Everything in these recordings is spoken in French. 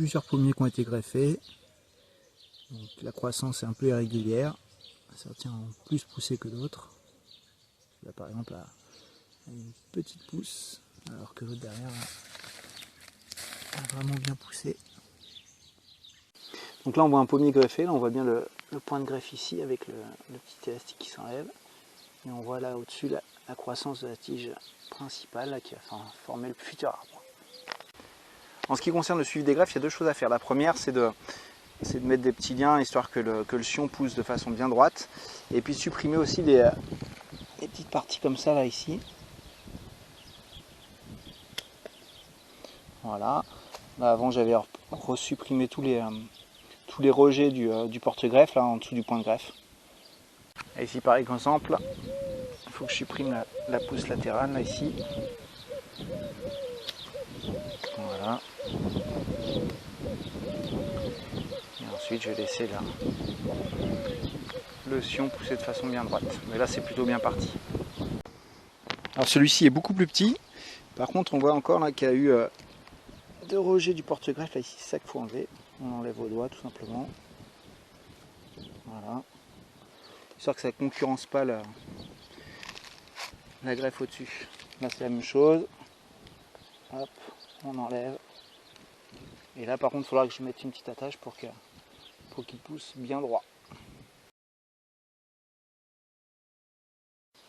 plusieurs pommiers qui ont été greffés. Donc, la croissance est un peu irrégulière. Certains ont plus poussé que d'autres. Là par exemple, là, une petite pousse, alors que l'autre derrière a vraiment bien poussé. Donc là on voit un pommier greffé, là on voit bien le point de greffe ici avec le petit élastique qui s'enlève. Et on voit là au-dessus la croissance de la tige principale là, qui va former le futur arbre. En ce qui concerne le suivi des greffes, il y a deux choses à faire. La première, c'est de mettre des petits liens histoire que le sion pousse de façon bien droite. Et puis supprimer aussi les petites parties comme ça là ici. Voilà. Là, avant j'avais resupprimé tous les rejets du porte-greffe là en dessous du point de greffe. Et ici par exemple, il faut que je supprime la pousse latérale là ici. Voilà. Et ensuite je vais laisser là le sion pousser de façon bien droite. Mais là c'est plutôt bien parti. Alors celui-ci est beaucoup plus petit. Par contre on voit encore là qu'il y a eu deux rejets du porte-greffe là ici, c'est ça qu'il faut enlever. On enlève au doigt tout simplement. Voilà. Histoire que ça ne concurrence pas la greffe au-dessus. Là c'est la même chose. Hop, on enlève. Et là par contre il faudra que je mette une petite attache pour qu'il pousse bien droit.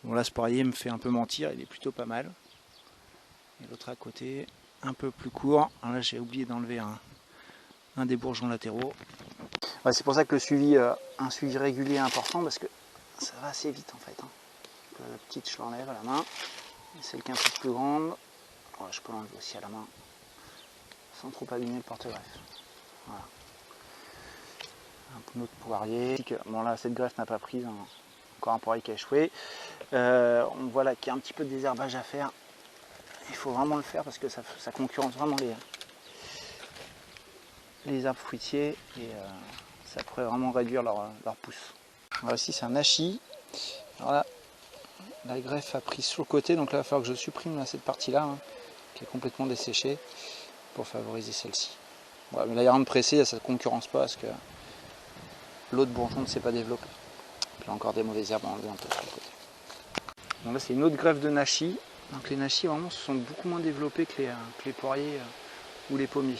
Bon là ce poirier me fait un peu mentir, il est plutôt pas mal. Et l'autre à côté, un peu plus court. Alors là j'ai oublié d'enlever un des bourgeons latéraux. Ouais, c'est pour ça que un suivi régulier est important parce que ça va assez vite en fait. La petite je l'enlève à la main. Et celle qui est un peu plus grande, ouais, je peux l'enlever aussi à la main sans trop abîmer le porte-greffe. Voilà. Un autre poirier. Bon là cette greffe n'a pas pris, encore un poirier qui a échoué. On voit là qu'il y a un petit peu de désherbage à faire. Il faut vraiment le faire parce que ça concurrence vraiment les arbres fruitiers et ça pourrait vraiment réduire leur pousse. Alors ici c'est un hachis. Alors là, la greffe a pris sur le côté, donc là il va falloir que je supprime là, cette partie-là qui est complètement desséchée pour favoriser celle-ci. Voilà, mais là il n'y a rien de pressé, ça ne concurrence pas parce que l'autre bourgeon ne s'est pas développé. Puis encore des mauvaises herbes à enlever un peu sur le côté. Donc là c'est une autre greffe de nashi. Donc les nachis vraiment se sont beaucoup moins développés que les poiriers ou les pommiers.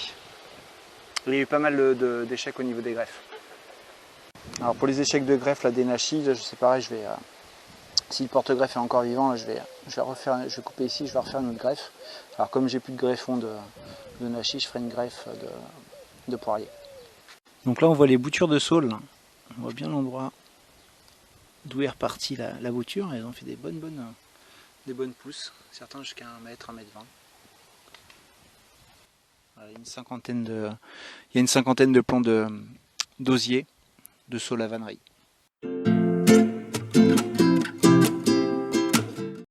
Il y a eu pas mal d'échecs au niveau des greffes. Alors pour les échecs de greffe là, des nachis, là, c'est pareil, je vais, si le porte-greffe est encore vivant, là, je vais couper ici, je vais refaire une autre greffe. Alors comme j'ai plus de greffon de nachis, je ferai une greffe de poirier. Donc là on voit les boutures de saule, on voit bien l'endroit d'où est repartie la bouture, elles ont fait des bonnes pousses, certains jusqu'à 1 mètre, 1 mètre 20. Voilà, il y a une cinquantaine de plants d'osier, de saule à vannerie.